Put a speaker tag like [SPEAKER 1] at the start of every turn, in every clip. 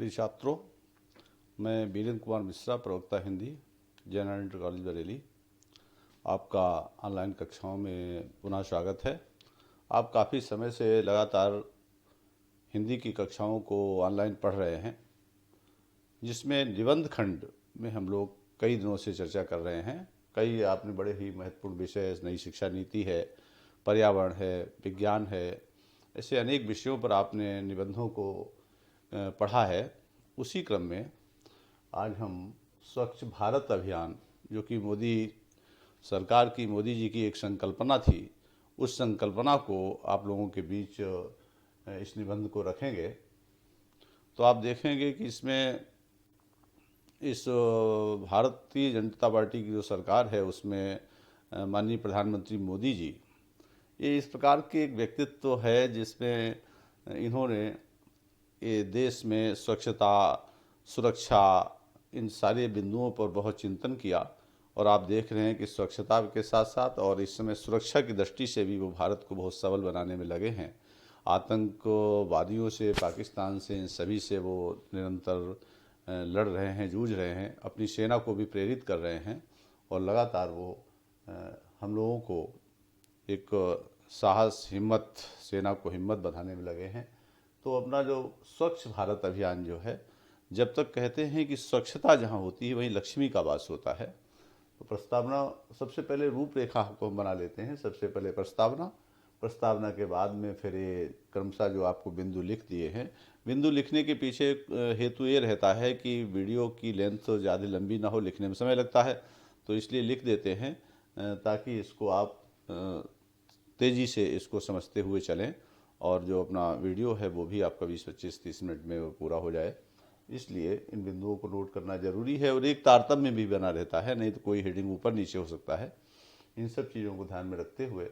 [SPEAKER 1] प्रिय छात्रों, मैं वीरेंद्र कुमार मिश्रा, प्रवक्ता हिंदी, जैन इंटर कॉलेज बरेली। आपका ऑनलाइन कक्षाओं में पुनः स्वागत है। आप काफ़ी समय से लगातार हिंदी की कक्षाओं को ऑनलाइन पढ़ रहे हैं, जिसमें निबंध खंड में हम लोग कई दिनों से चर्चा कर रहे हैं। कई आपने बड़े ही महत्वपूर्ण विषय, नई शिक्षा नीति है, पर्यावरण है, विज्ञान है, ऐसे अनेक विषयों पर आपने निबंधों को पढ़ा है। उसी क्रम में आज हम स्वच्छ भारत अभियान, जो कि मोदी सरकार की, मोदी जी की एक संकल्पना थी, उस संकल्पना को आप लोगों के बीच इस निबंध को रखेंगे। तो आप देखेंगे कि इसमें इस भारतीय जनता पार्टी की जो सरकार है, उसमें माननीय प्रधानमंत्री मोदी जी, ये इस प्रकार के एक व्यक्तित्व है जिसमें इन्होंने ये देश में स्वच्छता, सुरक्षा, इन सारे बिंदुओं पर बहुत चिंतन किया। और आप देख रहे हैं कि स्वच्छता के साथ साथ और इस समय सुरक्षा की दृष्टि से भी वो भारत को बहुत सबल बनाने में लगे हैं। आतंकवादियों से, पाकिस्तान से, इन सभी से वो निरंतर लड़ रहे हैं, जूझ रहे हैं, अपनी सेना को भी प्रेरित कर रहे हैं और लगातार वो हम लोगों को एक साहस, हिम्मत, सेना को हिम्मत बढ़ाने में लगे हैं। तो अपना जो स्वच्छ भारत अभियान जो है, जब तक कहते हैं कि स्वच्छता जहाँ होती है वहीं लक्ष्मी का वास होता है। तो प्रस्तावना, सबसे पहले रूपरेखा को हम बना लेते हैं। सबसे पहले प्रस्तावना के बाद में फिर ये क्रमशः जो आपको बिंदु लिख दिए हैं। बिंदु लिखने के पीछे हेतु ये रहता है कि वीडियो की लेंथ ज़्यादा लंबी ना हो, लिखने में समय लगता है, तो इसलिए लिख देते हैं ताकि इसको आप तेज़ी से इसको समझते हुए चलें और जो अपना वीडियो है वो भी आपका 20, 25, 30 मिनट में वो पूरा हो जाए। इसलिए इन बिंदुओं को नोट करना जरूरी है और एक तारतम्य भी बना रहता है, नहीं तो कोई हेडिंग ऊपर नीचे हो सकता है। इन सब चीज़ों को ध्यान में रखते हुए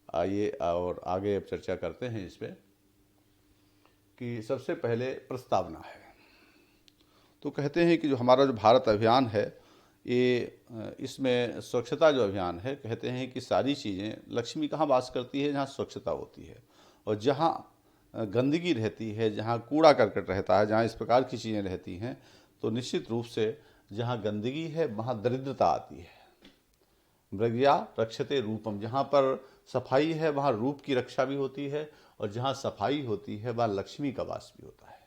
[SPEAKER 1] आइए और आगे अब चर्चा करते हैं इस पर कि सबसे पहले प्रस्तावना है। तो कहते हैं कि जो हमारा जो भारत अभियान है, ये इसमें स्वच्छता जो अभियान है, कहते हैं कि सारी चीज़ें, लक्ष्मी कहाँ वास करती है? जहाँ स्वच्छता होती है। और जहाँ गंदगी रहती है, जहाँ कूड़ा करकट रहता है, जहाँ इस प्रकार की चीज़ें रहती हैं, तो निश्चित रूप से जहाँ गंदगी है वहाँ दरिद्रता आती है। मृग्या रक्षते रूपम, जहाँ पर सफाई है वहाँ रूप की रक्षा भी होती है और जहाँ सफाई होती है वहाँ लक्ष्मी का वास भी होता है।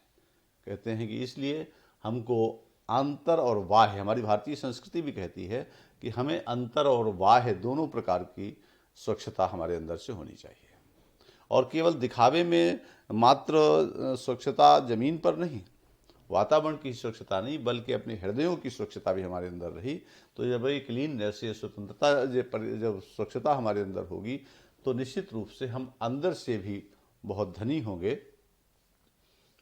[SPEAKER 1] कहते हैं कि इसलिए हमको अंतर और बाह्य, हमारी भारतीय संस्कृति भी कहती है कि हमें अंतर और बाह्य दोनों प्रकार की स्वच्छता हमारे अंदर से होनी चाहिए। और केवल दिखावे में मात्र स्वच्छता जमीन पर नहीं, वातावरण की स्वच्छता नहीं, बल्कि अपने हृदयों की स्वच्छता भी हमारे अंदर रही। तो जब ये क्लीननेस, ये स्वतंत्रता, जब स्वच्छता हमारे अंदर होगी तो निश्चित रूप से हम अंदर से भी बहुत धनी होंगे।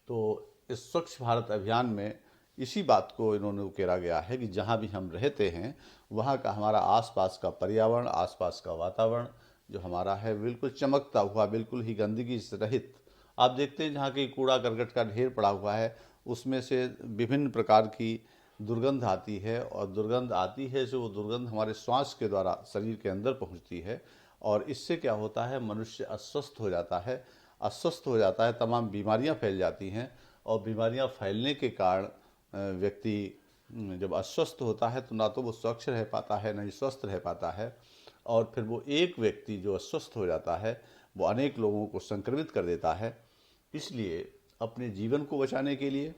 [SPEAKER 1] तो इस स्वच्छ भारत अभियान में इसी बात को इन्होंने उकेरा गया है कि जहाँ भी हम रहते हैं वहाँ का हमारा आसपास का पर्यावरण, आसपास का वातावरण जो हमारा है बिल्कुल चमकता हुआ, बिल्कुल ही गंदगी से रहित। आप देखते हैं जहाँ कहीं कूड़ा करकट का ढेर पड़ा हुआ है, उसमें से विभिन्न प्रकार की दुर्गंध आती है और दुर्गंध आती है जो वो दुर्गंध हमारे श्वास के द्वारा शरीर के अंदर पहुँचती है और इससे क्या होता है, मनुष्य अस्वस्थ हो जाता है। अस्वस्थ हो जाता है, तमाम बीमारियां फैल जाती हैं और बीमारियां फैलने के कारण व्यक्ति जब अस्वस्थ होता है तो ना तो वो स्वच्छ रह पाता है, ना ही स्वस्थ रह पाता है। और फिर वो एक व्यक्ति जो अस्वस्थ हो जाता है वो अनेक लोगों को संक्रमित कर देता है। इसलिए अपने जीवन को बचाने के लिए,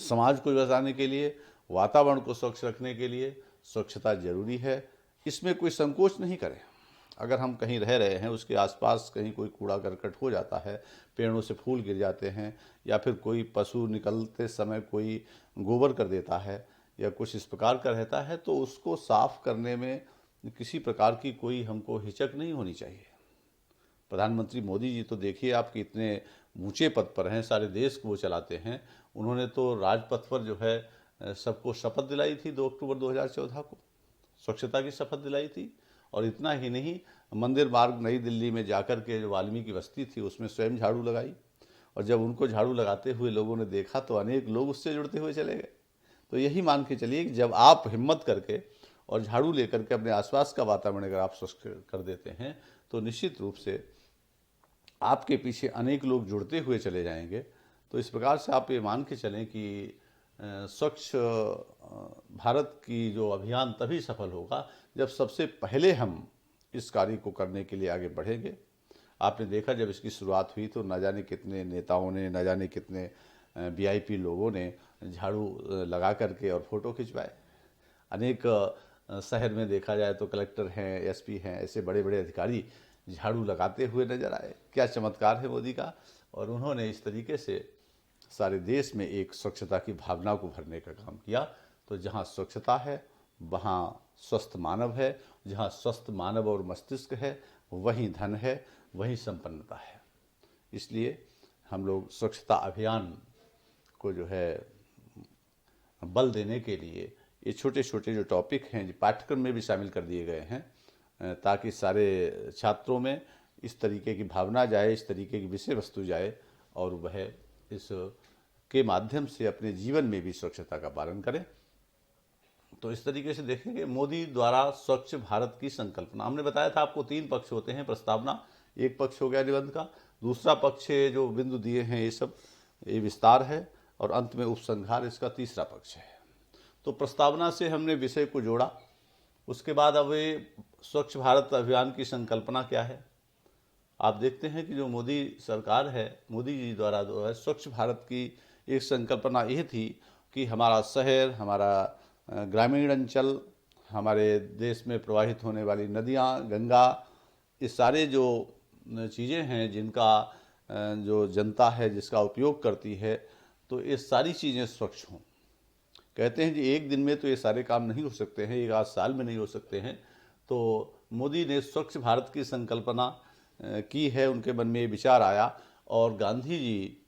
[SPEAKER 1] समाज को बचाने के लिए, वातावरण को स्वच्छ रखने के लिए स्वच्छता जरूरी है। इसमें कोई संकोच नहीं करें। अगर हम कहीं रह रहे हैं, उसके आसपास कहीं कोई कूड़ा करकट हो जाता है, पेड़ों से फूल गिर जाते हैं या फिर कोई पशु निकलते समय कोई गोबर कर देता है या कुछ इस प्रकार का रहता है, तो उसको साफ करने में किसी प्रकार की कोई हमको हिचक नहीं होनी चाहिए। प्रधानमंत्री मोदी जी तो देखिए आप कि इतने ऊंचे पद पर हैं, सारे देश को वो चलाते हैं। उन्होंने तो राजपथ पर जो है सबको शपथ दिलाई थी 2 अक्टूबर 2014 को, स्वच्छता की शपथ दिलाई थी। और इतना ही नहीं, मंदिर मार्ग नई दिल्ली में जाकर के जो वाल्मीकि बस्ती थी उसमें स्वयं झाड़ू लगाई और जब उनको झाड़ू लगाते हुए लोगों ने देखा तो अनेक लोग उससे जुड़ते हुए चले गए। तो यही मान के चलिए कि जब आप हिम्मत करके और झाड़ू लेकर के अपने आसपास का वातावरण अगर आप स्वच्छ कर देते हैं तो निश्चित रूप से आपके पीछे अनेक लोग जुड़ते हुए चले जाएंगे। तो इस प्रकार से आप ये मान के चलें कि स्वच्छ भारत की जो अभियान तभी सफल होगा जब सबसे पहले हम इस कार्य को करने के लिए आगे बढ़ेंगे। आपने देखा जब इसकी शुरुआत हुई तो न जाने कितने नेताओं ने, न जाने कितने वीआईपी लोगों ने झाड़ू लगा करके और फोटो खिंचवाए। अनेक शहर में देखा जाए तो कलेक्टर हैं, एसपी हैं, ऐसे बड़े बड़े अधिकारी झाड़ू लगाते हुए नजर आए। क्या चमत्कार है मोदी का। और उन्होंने इस तरीके से सारे देश में एक स्वच्छता की भावना को भरने का काम किया। तो जहाँ स्वच्छता है वहाँ स्वस्थ मानव है, जहाँ स्वस्थ मानव और मस्तिष्क है वहीं धन है, वहीं संपन्नता है। इसलिए हम लोग स्वच्छता अभियान को जो है बल देने के लिए ये छोटे छोटे जो टॉपिक हैं जो पाठ्यक्रम में भी शामिल कर दिए गए हैं, ताकि सारे छात्रों में इस तरीके की भावना जाए, इस तरीके की विषय वस्तु जाए और वह इस के माध्यम से अपने जीवन में भी स्वच्छता का पालन करें। तो इस तरीके से देखेंगे मोदी द्वारा स्वच्छ भारत की संकल्पना। हमने बताया था आपको 3 पक्ष होते हैं प्रस्तावना। एक पक्ष हो गया निबंध का, दूसरा पक्ष जो बिंदु दिए हैं ये सब ये विस्तार है, और अंत में उपसंहार इसका तीसरा पक्ष है। तो प्रस्तावना से हमने विषय को जोड़ा। उसके बाद अब ये स्वच्छ भारत अभियान की संकल्पना क्या है। आप देखते हैं कि जो मोदी सरकार है, मोदी जी द्वारा जो है स्वच्छ भारत की एक संकल्पना यह थी कि हमारा शहर, हमारा ग्रामीण अंचल, हमारे देश में प्रवाहित होने वाली नदियाँ, गंगा, ये सारे जो चीज़ें हैं जिनका जो जनता है जिसका उपयोग करती है, तो ये सारी चीज़ें स्वच्छ हों। कहते हैं कि एक दिन में तो ये सारे काम नहीं हो सकते हैं, एक आध साल में नहीं हो सकते हैं। तो मोदी ने स्वच्छ भारत की संकल्पना की है, उनके मन में ये विचार आया। और गांधी जी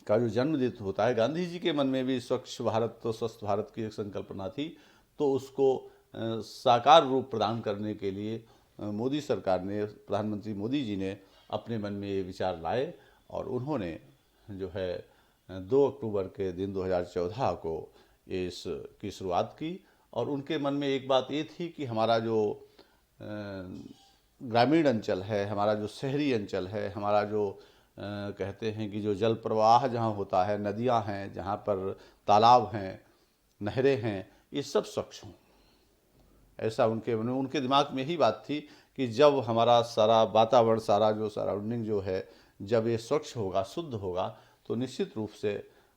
[SPEAKER 1] का जो जन्मदिन होता है, गांधी जी के मन में भी स्वच्छ भारत तो स्वस्थ भारत की एक संकल्पना थी। तो उसको साकार रूप प्रदान करने के लिए मोदी सरकार ने, प्रधानमंत्री मोदी जी ने अपने मन में ये विचार लाए और उन्होंने जो है 2 अक्टूबर के दिन 2014 को इसकी शुरुआत की। और उनके मन में एक बात ये थी कि हमारा जो ग्रामीण अंचल है, हमारा जो शहरी अंचल है, हमारा जो कहते हैं कि जो जल प्रवाह जहाँ होता है, नदियाँ हैं, जहाँ पर तालाब हैं, नहरें हैं, ये सब स्वच्छ हों। ऐसा उनके दिमाग में यही बात थी कि जब हमारा सारा वातावरण, सारा जो सराउंडिंग जो है, जब ये स्वच्छ होगा, शुद्ध होगा, तो निश्चित रूप से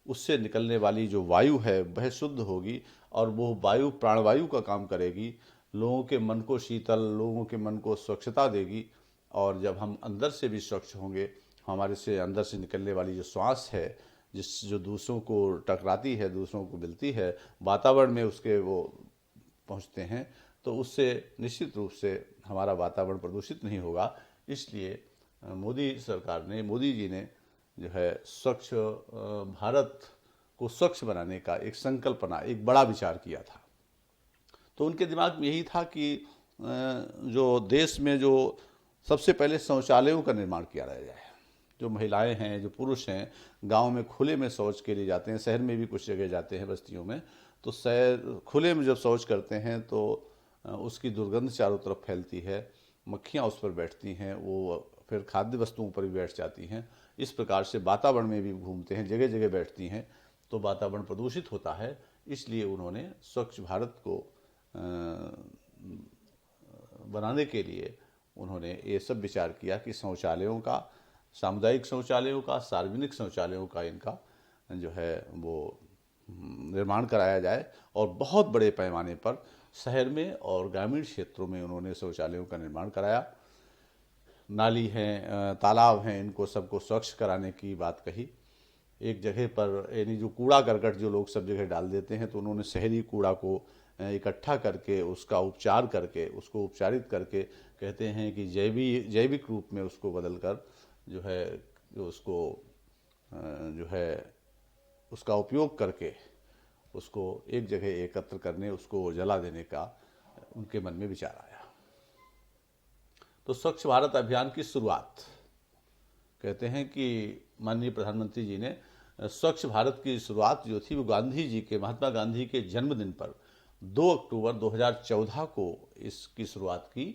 [SPEAKER 1] उससे निकलने वाली जो वायु है वह शुद्ध होगी और वो वायु प्राणवायु का काम करेगी, लोगों के मन को शीतल, लोगों के मन को स्वच्छता देगी। और जब हम अंदर से भी स्वच्छ होंगे, हमारे से अंदर से निकलने वाली जो श्वास है, जो दूसरों को टकराती है, दूसरों को मिलती है, वातावरण में उसके वो पहुँचते हैं, तो उससे निश्चित रूप से हमारा वातावरण प्रदूषित नहीं होगा। इसलिए मोदी सरकार ने, मोदी जी ने जो है स्वच्छ भारत को स्वच्छ बनाने का एक संकल्पना, एक बड़ा विचार किया था। तो उनके दिमाग में यही था कि जो देश में जो सबसे पहले शौचालयों का निर्माण किया जाए। जो महिलाएं हैं, जो पुरुष हैं, गांव में खुले में शौच के लिए जाते हैं, शहर में भी कुछ जगह जाते हैं बस्तियों में, तो शहर खुले में जब शौच करते हैं तो उसकी दुर्गंध चारों तरफ फैलती है, मक्खियाँ उस पर बैठती हैं, वो फिर खाद्य वस्तुओं पर भी बैठ जाती हैं। इस प्रकार से वातावरण में भी घूमते हैं, जगह जगह बैठती हैं, तो वातावरण प्रदूषित होता है। इसलिए उन्होंने स्वच्छ भारत को बनाने के लिए उन्होंने ये सब विचार किया कि शौचालयों का, सामुदायिक शौचालयों का, सार्वजनिक शौचालयों का इनका जो है वो निर्माण कराया जाए। और बहुत बड़े पैमाने पर शहर में और ग्रामीण क्षेत्रों में उन्होंने शौचालयों का निर्माण कराया। नाली हैं, तालाब हैं, इनको सबको स्वच्छ कराने की बात कही। एक जगह पर यानी जो कूड़ा करकट जो लोग सब जगह डाल देते हैं, तो उन्होंने शहरी कूड़ा को इकट्ठा करके उसका उपचार करके, उसको उपचारित करके, कहते हैं कि जैविक रूप में उसको बदलकर जो है उसको जो है उसका उपयोग करके उसको एक जगह एकत्र करने, उसको जला देने का उनके मन में विचार आया। तो स्वच्छ भारत अभियान की शुरुआत, कहते हैं कि माननीय प्रधानमंत्री जी ने स्वच्छ भारत की शुरुआत जो थी वो गांधी जी के, महात्मा गांधी के जन्मदिन पर 2 अक्टूबर 2014 को इसकी शुरुआत की।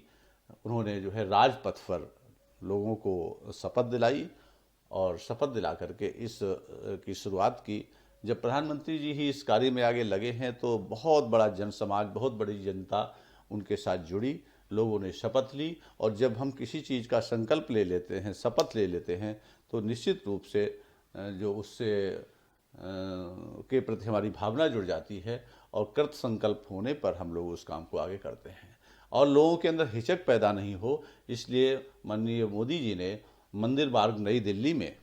[SPEAKER 1] उन्होंने जो है राजपथ पर लोगों को शपथ दिलाई और शपथ दिला करके इस की शुरुआत की। जब प्रधानमंत्री जी ही इस कार्य में आगे लगे हैं तो बहुत बड़ा जन समाज, बहुत बड़ी जनता उनके साथ जुड़ी, लोगों ने शपथ ली। और जब हम किसी चीज़ का संकल्प ले लेते हैं, शपथ ले लेते हैं, तो निश्चित रूप से जो उससे के प्रति हमारी भावना जुड़ जाती है और कृत संकल्प होने पर हम लोग उस काम को आगे करते हैं और लोगों के अंदर हिचक पैदा नहीं हो, इसलिए माननीय मोदी जी ने मंदिर मार्ग नई दिल्ली में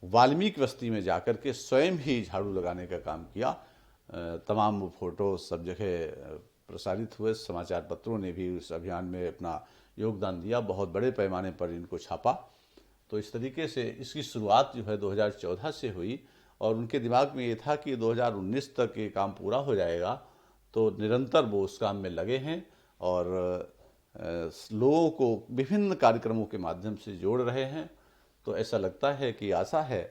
[SPEAKER 1] वाल्मीकि बस्ती में जाकर के स्वयं ही झाड़ू लगाने का काम किया। तमाम वो फोटो सब जगह प्रसारित हुए, समाचार पत्रों ने भी उस अभियान में अपना योगदान दिया, बहुत बड़े पैमाने पर इनको छापा। तो इस तरीके से इसकी शुरुआत जो है 2014 से हुई और उनके दिमाग में ये था कि 2019 तक ये काम पूरा हो जाएगा। तो निरंतर वो उस काम में लगे हैं और लोगों को विभिन्न कार्यक्रमों के माध्यम से जोड़ रहे हैं। तो ऐसा लगता है कि आशा है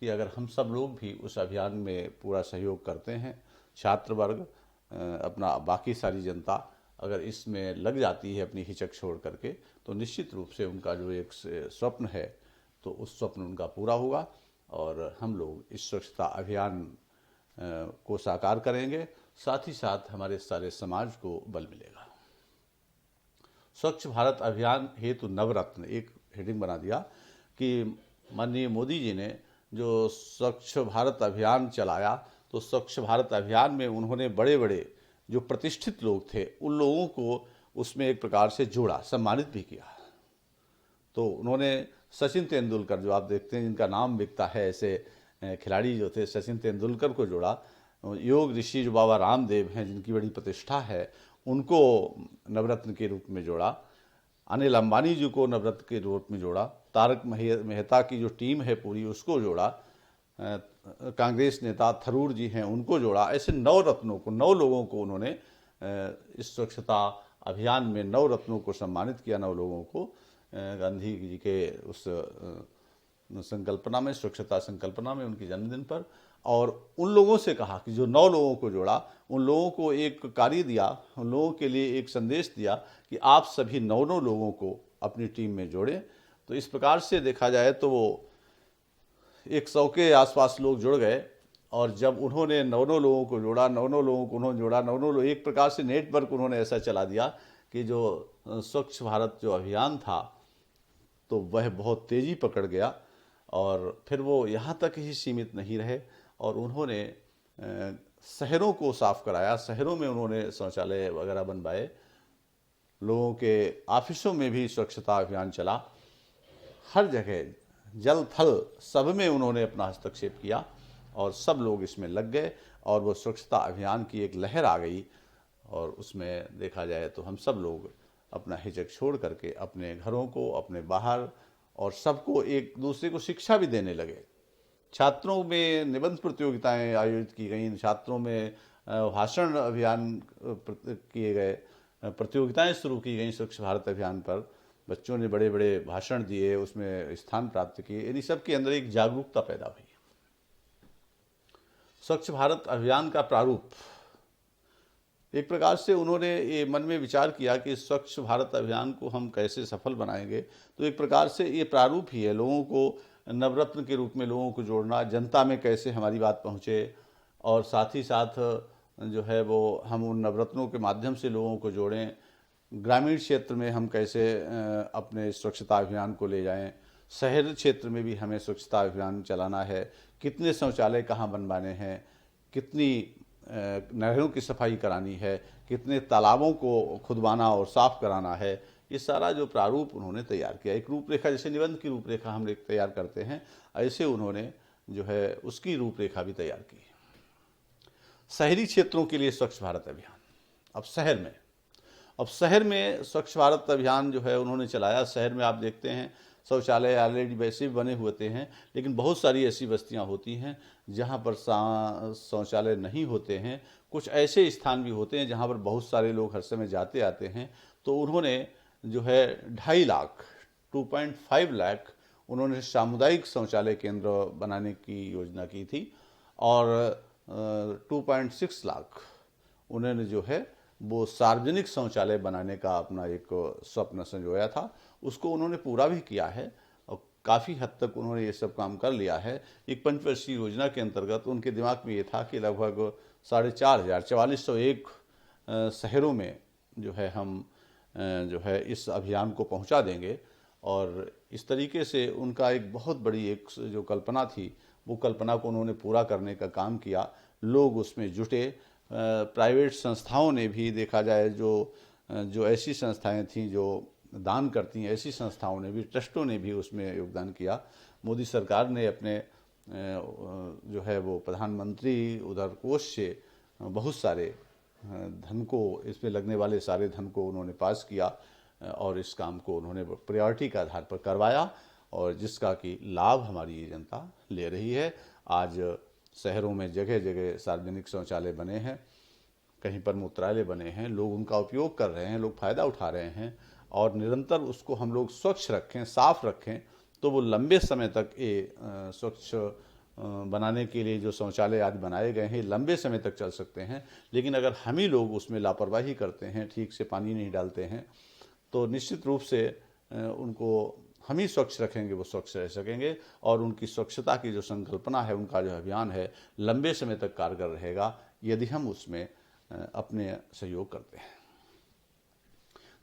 [SPEAKER 1] कि अगर हम सब लोग भी उस अभियान में पूरा सहयोग करते हैं, छात्र वर्ग अपना बाकी सारी जनता अगर इसमें लग जाती है अपनी हिचक छोड़ करके, तो निश्चित रूप से उनका जो एक स्वप्न है तो उस स्वप्न उनका पूरा होगा और हम लोग इस स्वच्छता अभियान को साकार करेंगे। साथ ही साथ हमारे सारे समाज को बल मिलेगा। स्वच्छ भारत अभियान हेतु नवरत्न एक हेडिंग बना दिया कि माननीय मोदी जी ने जो स्वच्छ भारत अभियान चलाया, तो स्वच्छ भारत अभियान में उन्होंने बड़े बड़े जो प्रतिष्ठित लोग थे उन लोगों को उसमें एक प्रकार से जोड़ा, सम्मानित भी किया। तो उन्होंने सचिन तेंदुलकर, जो आप देखते हैं जिनका नाम बिकता है, ऐसे खिलाड़ी जो थे, सचिन तेंदुलकर को जोड़ा। योग ऋषि जो बाबा रामदेव हैं जिनकी बड़ी प्रतिष्ठा है, उनको नवरत्न के रूप में जोड़ा। अनिल अंबानी जी को नवरत्न के रूप में जोड़ा। तारक मेहता की जो टीम है पूरी उसको जोड़ा। कांग्रेस नेता थरूर जी हैं उनको जोड़ा। ऐसे 9 रत्नों को, 9 लोगों को उन्होंने इस स्वच्छता अभियान में 9 रत्नों को सम्मानित किया। 9 लोगों को गांधी जी के उस संकल्पना में, स्वच्छता संकल्पना में, उनके जन्मदिन पर। और उन लोगों से कहा कि जो 9 लोगों को जोड़ा, उन लोगों को एक कार्य दिया, उन लोगों के लिए एक संदेश दिया कि आप सभी 9 लोगों को अपनी टीम में जोड़ें। तो इस प्रकार से देखा जाए तो वो 100 के आसपास लोग जुड़ गए और जब उन्होंने 9 लोगों को जोड़ा, 9 लोगों को उन्होंने जोड़ा, 9 लोग, एक प्रकार से नेटवर्क उन्होंने ऐसा चला दिया कि जो स्वच्छ भारत जो अभियान था तो वह बहुत तेज़ी पकड़ गया। और फिर वो यहाँ तक ही सीमित नहीं रहे और उन्होंने शहरों को साफ कराया। शहरों में उन्होंने शौचालय वगैरह बनवाए। लोगों के ऑफिसों में भी स्वच्छता अभियान चला। हर जगह जल थल सब में उन्होंने अपना हस्तक्षेप किया और सब लोग इसमें लग गए और वो स्वच्छता अभियान की एक लहर आ गई। और उसमें देखा जाए तो हम सब लोग अपना हिचक छोड़ करके अपने घरों को, अपने बाहर, और सबको एक दूसरे को शिक्षा भी देने लगे। छात्रों में निबंध प्रतियोगिताएं आयोजित की गई, छात्रों में भाषण अभियान किए गए, प्रतियोगिताएं शुरू की गई स्वच्छ भारत अभियान पर। बच्चों ने बड़े बड़े भाषण दिए, उसमें स्थान प्राप्त किए। इन सब के अंदर एक जागरूकता पैदा हुई। स्वच्छ भारत अभियान का प्रारूप, एक प्रकार से उन्होंने ये मन में विचार किया कि स्वच्छ भारत अभियान को हम कैसे सफल बनाएंगे। तो एक प्रकार से ये प्रारूप ही है, लोगों को नवरत्न के रूप में लोगों को जोड़ना, जनता में कैसे हमारी बात पहुँचे और साथ ही साथ जो है वो हम उन नवरत्नों के माध्यम से लोगों को जोड़ें। ग्रामीण क्षेत्र में हम कैसे अपने स्वच्छता अभियान को ले जाएं, शहर क्षेत्र में भी हमें स्वच्छता अभियान चलाना है, कितने शौचालय कहाँ बनवाने हैं, कितनी नहरों की सफाई करानी है, कितने तालाबों को खुदवाना और साफ कराना है। ये सारा जो प्रारूप उन्होंने तैयार किया, एक रूपरेखा, जैसे निबंध की रूपरेखा हम तैयार करते हैं, ऐसे उन्होंने जो है उसकी रूपरेखा भी तैयार की। शहरी क्षेत्रों के लिए स्वच्छ भारत अभियान, अब शहर में स्वच्छ भारत अभियान जो है उन्होंने चलाया। शहर में आप देखते हैं शौचालय ऑलरेडी वैसे भी बने होते हैं, लेकिन बहुत सारी ऐसी बस्तियां होती हैं जहां पर शौचालय नहीं होते हैं। कुछ ऐसे स्थान भी होते हैं जहां पर बहुत सारे लोग हर समय जाते आते हैं। तो उन्होंने जो है 2.5 लाख 2.5 लाख उन्होंने सामुदायिक शौचालय केंद्र बनाने की योजना की थी और 2.6 लाख उन्होंने जो है वो सार्वजनिक शौचालय बनाने का अपना एक स्वप्न संजोया था। उसको उन्होंने पूरा भी किया है और काफ़ी हद तक उन्होंने ये सब काम कर लिया है। एक पंचवर्षीय योजना के अंतर्गत उनके दिमाग में ये था कि लगभग 4,500 4401 शहरों में जो है हम जो है इस अभियान को पहुंचा देंगे। और इस तरीके से उनका एक बहुत बड़ी एक जो कल्पना थी, वो कल्पना को उन्होंने पूरा करने का काम किया। लोग उसमें जुटे, प्राइवेट संस्थाओं ने भी देखा जाए, जो ऐसी संस्थाएं थीं जो दान करती हैं, ऐसी संस्थाओं ने भी, ट्रस्टों ने भी उसमें योगदान किया। मोदी सरकार ने अपने जो है वो प्रधानमंत्री उधर कोष से बहुत सारे धन को, इसमें लगने वाले सारे धन को उन्होंने पास किया और इस काम को उन्होंने प्रायोरिटी के आधार पर करवाया, और जिसका कि लाभ हमारी ये जनता ले रही है। आज शहरों में जगह जगह सार्वजनिक शौचालय बने हैं, कहीं पर मूत्रालय बने हैं, लोग उनका उपयोग कर रहे हैं, लोग फ़ायदा उठा रहे हैं। और निरंतर उसको हम लोग स्वच्छ रखें, साफ रखें, तो वो लंबे समय तक ये स्वच्छ बनाने के लिए जो शौचालय आज बनाए गए हैं लंबे समय तक चल सकते हैं। लेकिन अगर हम ही लोग उसमें लापरवाही करते हैं, ठीक से पानी नहीं डालते हैं, तो निश्चित रूप से उनको हम ही स्वच्छ रखेंगे, वो स्वच्छ रह सकेंगे। और उनकी स्वच्छता की जो संकल्पना है, उनका जो अभियान है, लंबे समय तक कारगर रहेगा यदि हम उसमें अपने सहयोग करते हैं।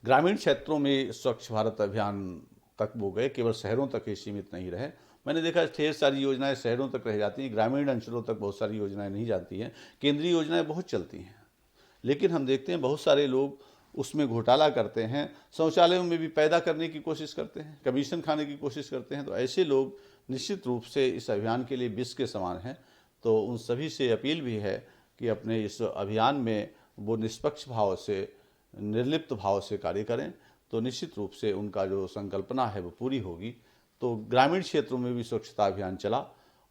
[SPEAKER 1] ग्रामीण क्षेत्रों में स्वच्छ भारत अभियान तक वो गए, केवल शहरों तक ही सीमित नहीं रहे। मैंने देखा ढेर सारी योजनाएं शहरों तक रह जाती हैं, ग्रामीण अंचलों तक बहुत सारी योजनाएं नहीं जाती हैं। केंद्रीय योजनाएं बहुत चलती हैं, लेकिन हम देखते हैं बहुत सारे लोग उसमें घोटाला करते हैं, शौचालयों में भी पैदा करने की कोशिश करते हैं, कमीशन खाने की कोशिश करते हैं। तो ऐसे लोग निश्चित रूप से इस अभियान के लिए विष के समान हैं। तो उन सभी से अपील भी है कि अपने इस अभियान में वो निष्पक्ष भाव से, निर्लिप्त भाव से कार्य करें, तो निश्चित रूप से उनका जो संकल्पना है वो पूरी होगी। तो ग्रामीण क्षेत्रों में भी स्वच्छता अभियान चला।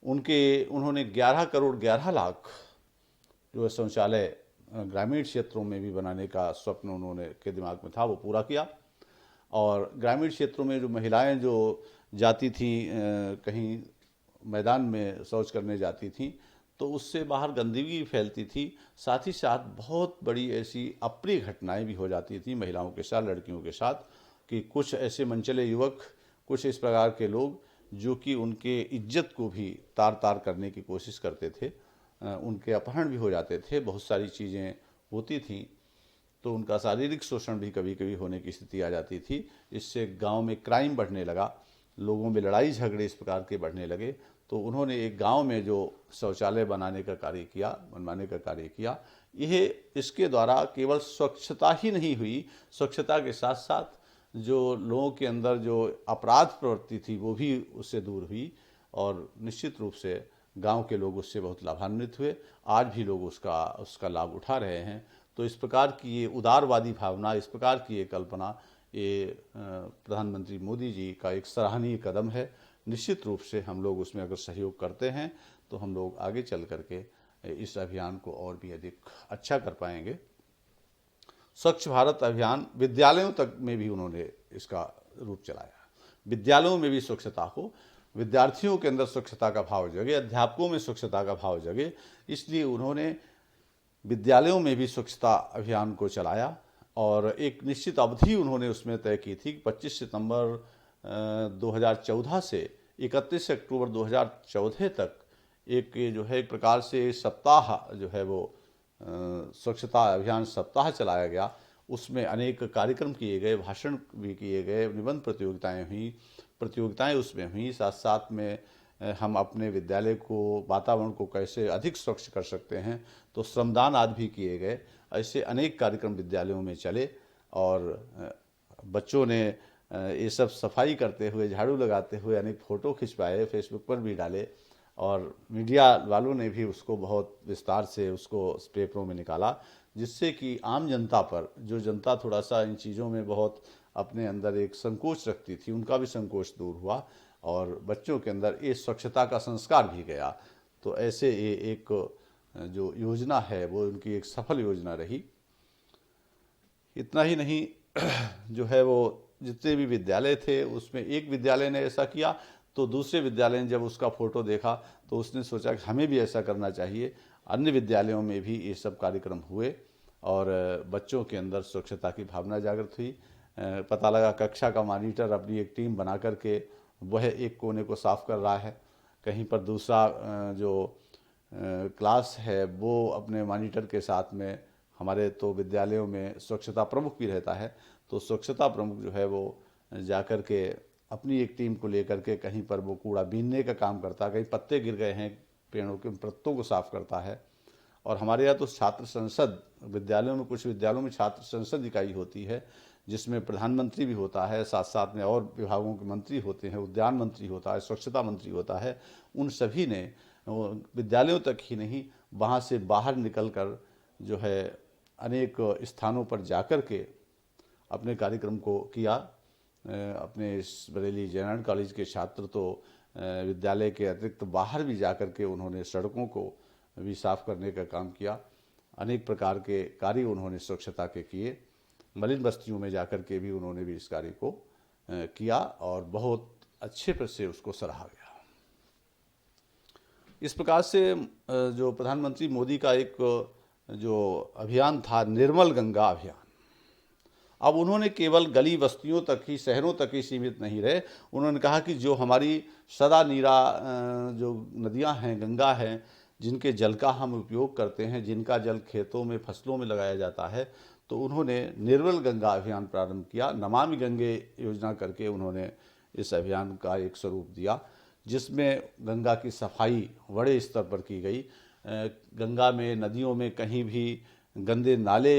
[SPEAKER 1] उन्होंने 11 करोड़ 11 लाख जो शौचालय ग्रामीण क्षेत्रों में भी बनाने का स्वप्न उन्होंने के दिमाग में था, वो पूरा किया। और ग्रामीण क्षेत्रों में जो महिलाएं जो जाती थी, कहीं मैदान में शौच करने जाती थीं, तो उससे बाहर गंदगी फैलती थी। साथ ही साथ बहुत बड़ी ऐसी अप्रिय घटनाएं भी हो जाती थी महिलाओं के साथ, लड़कियों के साथ, कि कुछ ऐसे मनचले युवक, कुछ इस प्रकार के लोग जो कि उनके इज्जत को भी तार तार करने की कोशिश करते थे, उनके अपहरण भी हो जाते थे, बहुत सारी चीज़ें होती थीं। तो उनका शारीरिक शोषण भी कभी कभी होने की स्थिति आ जाती थी। इससे गांव में क्राइम बढ़ने लगा, लोगों में लड़ाई झगड़े इस प्रकार के बढ़ने लगे। तो उन्होंने एक गांव में जो शौचालय बनवाने का कार्य किया, यह इसके द्वारा केवल स्वच्छता ही नहीं हुई, स्वच्छता के साथ साथ जो लोगों के अंदर जो अपराध प्रवृत्ति थी वो भी उससे दूर हुई। और निश्चित रूप से गांव के लोग उससे बहुत लाभान्वित हुए, आज भी लोग उसका लाभ उठा रहे हैं। तो इस प्रकार की ये उदारवादी भावना, इस प्रकार की ये कल्पना, ये प्रधानमंत्री मोदी जी का एक सराहनीय कदम है। निश्चित रूप से हम लोग उसमें अगर सहयोग करते हैं तो हम लोग आगे चल करके इस अभियान को और भी अधिक अच्छा कर पाएंगे। स्वच्छ भारत अभियान विद्यालयों तक में भी उन्होंने इसका रूप चलाया। विद्यालयों में भी स्वच्छता हो, विद्यार्थियों के अंदर स्वच्छता का भाव जगे, अध्यापकों में स्वच्छता का भाव जगे, इसलिए उन्होंने विद्यालयों में भी स्वच्छता अभियान को चलाया। और एक निश्चित अवधि उन्होंने उसमें तय की थी, 25 सितंबर 2014 से 31 अक्टूबर 2014 तक एक जो है एक प्रकार से सप्ताह जो है वो स्वच्छता अभियान सप्ताह चलाया गया। उसमें अनेक कार्यक्रम किए गए, भाषण भी किए गए, निबंध प्रतियोगिताएं उसमें हुई। साथ साथ में हम अपने विद्यालय को, वातावरण को कैसे अधिक स्वच्छ कर सकते हैं, तो श्रमदान आदि भी किए गए। ऐसे अनेक कार्यक्रम विद्यालयों में चले और बच्चों ने ये सब सफाई करते हुए, झाड़ू लगाते हुए अनेक फ़ोटो खिंचवाए, फेसबुक पर भी डाले। और मीडिया वालों ने भी उसको बहुत विस्तार से उसको पेपरों में निकाला, जिससे कि आम जनता पर, जो जनता थोड़ा सा इन चीज़ों में बहुत अपने अंदर एक संकोच रखती थी, उनका भी संकोच दूर हुआ और बच्चों के अंदर ये स्वच्छता का संस्कार भी गया। तो ऐसे ये एक जो योजना है वो उनकी एक सफल योजना रही। इतना ही नहीं, जो है वो जितने भी विद्यालय थे उसमें एक विद्यालय ने ऐसा किया तो दूसरे विद्यालय ने जब उसका फ़ोटो देखा तो उसने सोचा कि हमें भी ऐसा करना चाहिए। अन्य विद्यालयों में भी ये सब कार्यक्रम हुए और बच्चों के अंदर स्वच्छता की भावना जागृत हुई। पता लगा कक्षा का मॉनिटर अपनी एक टीम बना करके वह एक कोने को साफ कर रहा है, कहीं पर दूसरा जो क्लास है वो अपने मॉनिटर के साथ में, हमारे तो विद्यालयों में स्वच्छता प्रमुख भी रहता है, तो स्वच्छता प्रमुख जो है वो जाकर के अपनी एक टीम को लेकर के कहीं पर वो कूड़ा बीनने का काम करता है, कहीं पत्ते गिर गए हैं पेड़ों के, पत्तों को साफ करता है। और हमारे यहाँ तो छात्र संसद, विद्यालयों में, कुछ विद्यालयों में छात्र संसद इकाई होती है जिसमें प्रधानमंत्री भी होता है, साथ साथ में और विभागों के मंत्री होते हैं, उद्यान मंत्री होता है, स्वच्छता मंत्री होता है। उन सभी ने विद्यालयों तक ही नहीं, वहाँ से बाहर निकलकर जो है अनेक स्थानों पर जाकर के अपने कार्यक्रम को किया। अपने इस बरेली जयनारायण कॉलेज के छात्र तो विद्यालय के अतिरिक्त बाहर भी जाकर के उन्होंने सड़कों को भी साफ करने का काम किया। अनेक प्रकार के कार्य उन्होंने स्वच्छता के किए। मलिन बस्तियों में जाकर के भी उन्होंने भी इस कार्य को किया और बहुत अच्छे से उसको सराहा गया। इस प्रकार से जो प्रधानमंत्री मोदी का एक जो अभियान था, निर्मल गंगा अभियान, अब उन्होंने केवल गली बस्तियों तक ही, शहरों तक ही सीमित नहीं रहे। उन्होंने कहा कि जो हमारी सदा नीरा जो नदियां हैं, गंगा हैं, जिनके जल का हम उपयोग करते हैं, जिनका जल खेतों में, फसलों में लगाया जाता है, तो उन्होंने निर्मल गंगा अभियान प्रारंभ किया। नमामि गंगे योजना करके उन्होंने इस अभियान का एक स्वरूप दिया, जिसमें गंगा की सफाई बड़े स्तर पर की गई। गंगा में, नदियों में कहीं भी गंदे नाले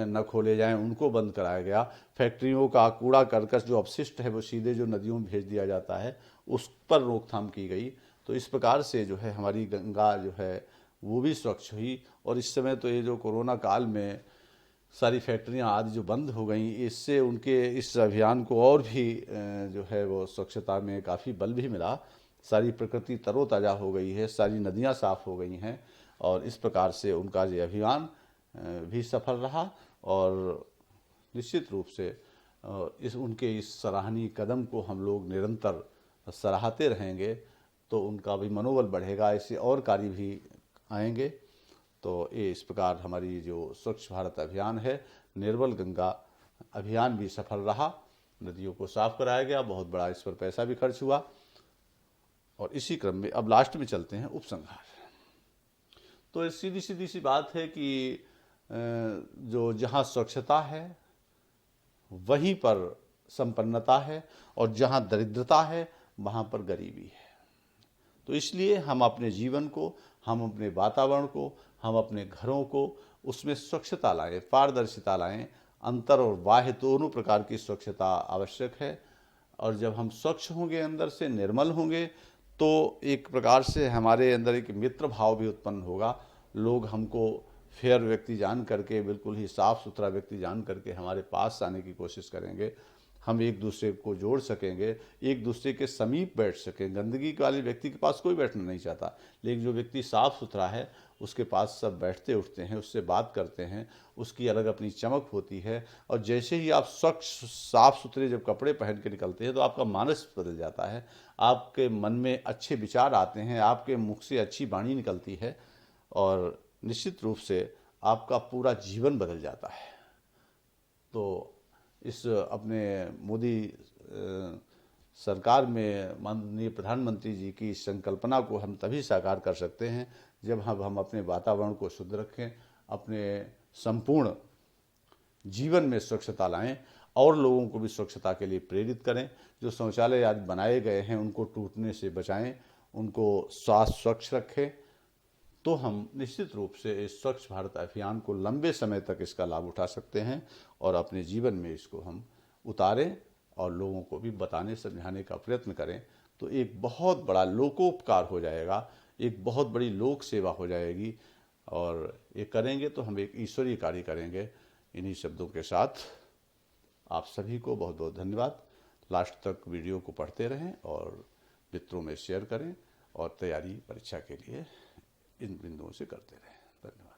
[SPEAKER 1] न खोले जाएं, उनको बंद कराया गया। फैक्ट्रियों का कूड़ा करकट जो अपशिष्ट है वो सीधे जो नदियों में भेज दिया जाता है, उस पर रोकथाम की गई। तो इस प्रकार से जो है हमारी गंगा जो है वो भी स्वच्छ हुई। और इस समय तो ये जो कोरोना काल में सारी फैक्ट्रियां आदि जो बंद हो गई, इससे उनके इस अभियान को और भी जो है वो स्वच्छता में काफ़ी बल भी मिला। सारी प्रकृति तरोताज़ा हो गई है, सारी नदियां साफ हो गई हैं, और इस प्रकार से उनका ये अभियान भी सफल रहा। और निश्चित रूप से उनके इस सराहनीय कदम को हम लोग निरंतर सराहते रहेंगे तो उनका भी मनोबल बढ़ेगा, ऐसे और कार्य भी आएंगे। तो ये इस प्रकार हमारी जो स्वच्छ भारत अभियान है, निर्मल गंगा अभियान भी सफल रहा। नदियों को साफ कराया गया, बहुत बड़ा इस पर पैसा भी खर्च हुआ। और इसी क्रम में अब लास्ट में चलते हैं उपसंहार। तो सीधी सीधी सी बात है कि जो जहाँ स्वच्छता है वहीं पर संपन्नता है, और जहाँ दरिद्रता है वहाँ पर गरीबी है। तो इसलिए हम अपने जीवन को, हम अपने वातावरण को, हम अपने घरों को उसमें स्वच्छता लाएं, पारदर्शिता लाएं। अंतर और बाह्य दोनों प्रकार की स्वच्छता आवश्यक है। और जब हम स्वच्छ होंगे, अंदर से निर्मल होंगे, तो एक प्रकार से हमारे अंदर एक मित्र भाव भी उत्पन्न होगा। लोग हमको फेयर व्यक्ति जान करके, बिल्कुल ही साफ़ सुथरा व्यक्ति जान करके हमारे पास आने की कोशिश करेंगे। हम एक दूसरे को जोड़ सकेंगे, एक दूसरे के समीप बैठ सकें। गंदगी वाले व्यक्ति के पास कोई बैठना नहीं चाहता, लेकिन जो व्यक्ति साफ़ सुथरा है उसके पास सब बैठते उठते हैं, उससे बात करते हैं, उसकी अलग अपनी चमक होती है। और जैसे ही आप स्वच्छ साफ़ सुथरे जब कपड़े पहन के निकलते हैं तो आपका मानस बदल जाता है, आपके मन में अच्छे विचार आते हैं, आपके मुख से अच्छी वाणी निकलती है, और निश्चित रूप से आपका पूरा जीवन बदल जाता है। तो इस अपने मोदी सरकार में माननीय प्रधानमंत्री जी की संकल्पना को हम तभी साकार कर सकते हैं जब हम अपने वातावरण को शुद्ध रखें, अपने संपूर्ण जीवन में स्वच्छता लाएं, और लोगों को भी स्वच्छता के लिए प्रेरित करें। जो शौचालय आज बनाए गए हैं उनको टूटने से बचाएं, उनको स्वच्छ रखें। तो हम निश्चित रूप से इस स्वच्छ भारत अभियान को लंबे समय तक इसका लाभ उठा सकते हैं, और अपने जीवन में इसको हम उतारें और लोगों को भी बताने समझाने का प्रयत्न करें। तो एक बहुत बड़ा लोकोपकार हो जाएगा, एक बहुत बड़ी लोक सेवा हो जाएगी, और ये करेंगे तो हम एक ईश्वरीय कार्य करेंगे। इन्हीं शब्दों के साथ आप सभी को बहुत बहुत धन्यवाद। लास्ट तक वीडियो को पढ़ते रहें और मित्रों में शेयर करें, और तैयारी परीक्षा के लिए इन बिंदुओं से करते रहें। धन्यवाद।